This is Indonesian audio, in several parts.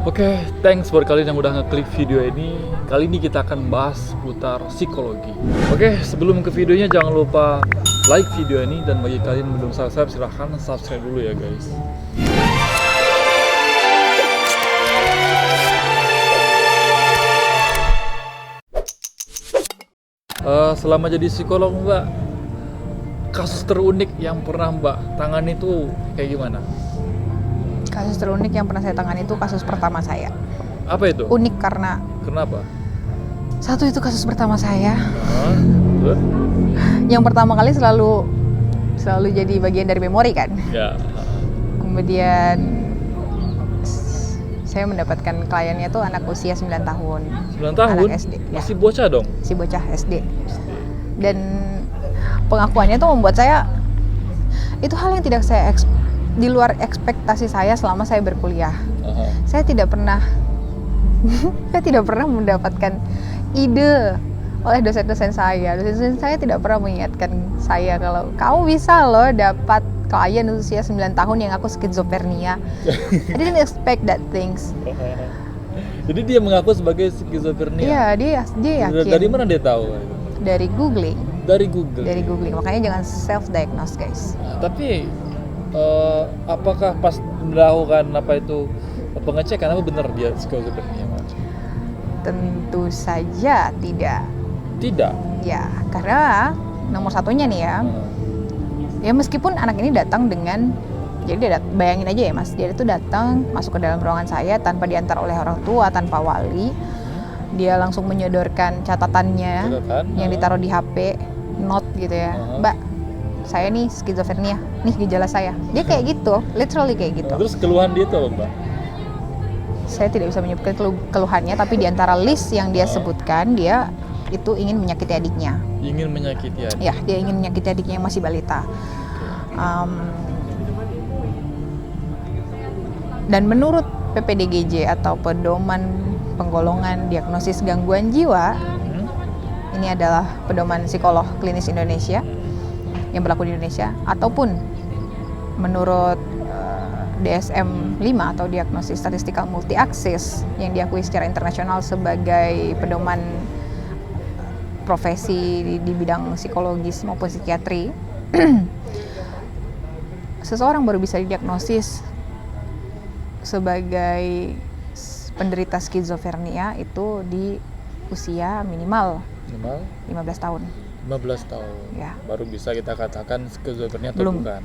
Oke, thanks buat kalian yang udah ngeklik video ini. Kali ini kita akan bahas seputar psikologi. Oke, sebelum ke videonya jangan lupa like video ini, dan bagi kalian yang belum subscribe silahkan subscribe dulu ya guys. Selama jadi psikolog Mbak, kasus terunik yang pernah Mbak tangani itu kayak gimana? Kasus terunik yang pernah saya tangani itu kasus pertama saya. Apa itu? Unik karena Kenapa? satu, itu kasus pertama saya. Terus? Yang pertama kali selalu jadi bagian dari memori kan. Ya. Kemudian saya mendapatkan kliennya tuh anak usia 9 tahun. 9 tahun? Anak SD. Masih bocah dong? Si bocah SD. Dan pengakuannya tuh membuat saya, itu hal yang tidak saya di luar ekspektasi saya selama saya berkuliah. Saya tidak pernah mendapatkan ide oleh dosen-dosen saya. Dosen-dosen saya tidak pernah mengingatkan saya kalau kamu bisa loh dapat klien usia 9 tahun yang aku skizofrenia. I didn't expect that things. Jadi dia mengaku sebagai skizofrenia? Iya, dia yakin. Dari mana dia tahu? Dari googling. Dari Google? Dari googling, makanya jangan self-diagnose guys. Tapi apakah pas melakukan pengecekan apa benar dia skizofrenia? Tentu saja tidak. Tidak? Ya, karena nomor satunya nih ya meskipun anak ini datang dengan, jadi bayangin aja ya mas, dia itu datang masuk ke dalam ruangan saya tanpa diantar oleh orang tua, tanpa wali. Dia langsung menyodorkan catatannya yang ditaruh di HP, note gitu ya. Mbak, saya nih skizofrenia, nih gejala saya. Dia kayak gitu, literally kayak gitu. Terus keluhan dia tuh apa Mbak? Saya tidak bisa menyebutkan keluhannya, tapi di antara list yang dia sebutkan, dia itu ingin menyakiti adiknya. Ingin menyakiti adik? Ya, dia ingin menyakiti adiknya yang masih balita. Dan menurut PPDGJ atau Pedoman Penggolongan Diagnosis Gangguan Jiwa, ini adalah pedoman psikolog klinis Indonesia yang berlaku di Indonesia, ataupun menurut DSM-5 atau Diagnosis Statistikal Multi-Aksis yang diakui secara internasional sebagai pedoman profesi di bidang psikologis maupun psikiatri, seseorang baru bisa didiagnosis sebagai penderita skizofrenia itu di usia minimal 15 tahun. 15 tahun. Ya. Baru bisa kita katakan skizofrenia atau belum, bukan?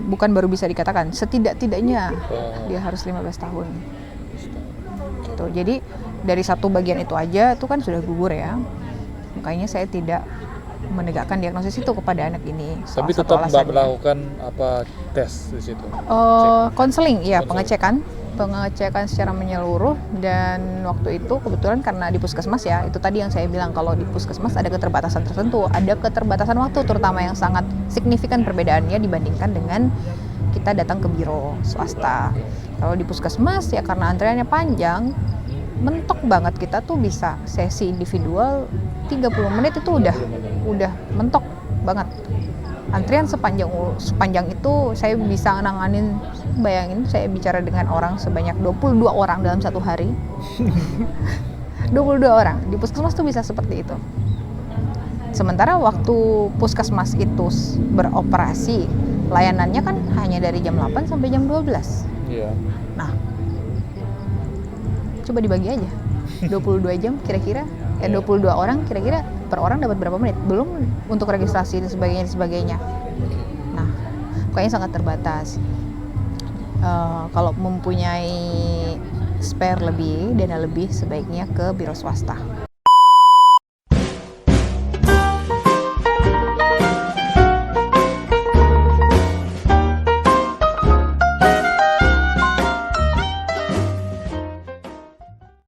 Bukan baru bisa dikatakan, setidak-tidaknya dia harus 15 tahun. Gitu. Jadi dari satu bagian itu aja itu kan sudah gugur ya. Makanya saya tidak menegakkan diagnosis itu kepada anak ini. Tapi tetap Mbak melakukan tes di situ? Konseling, iya, pengecekan secara menyeluruh. Dan waktu itu kebetulan karena di puskesmas ya, itu tadi yang saya bilang kalau di puskesmas ada keterbatasan tertentu, ada keterbatasan waktu terutama yang sangat signifikan perbedaannya dibandingkan dengan kita datang ke biro swasta. Kalau di puskesmas ya karena antriannya panjang, mentok banget, kita tuh bisa sesi individual 30 menit itu udah mentok banget. Antrian sepanjang itu saya bisa nanganin, bayangin saya bicara dengan orang sebanyak 22 orang dalam satu hari. 22 orang, di puskesmas tuh bisa seperti itu. Sementara waktu puskesmas itu beroperasi, layanannya kan hanya dari jam 8 sampai jam 12. Iya. Nah, coba dibagi aja 22 jam kira-kira 22 orang kira-kira per orang dapat berapa menit, belum untuk registrasi dan sebagainya. Nah, kayaknya sangat terbatas. Kalau mempunyai spare lebih, dana lebih, sebaiknya ke biro swasta.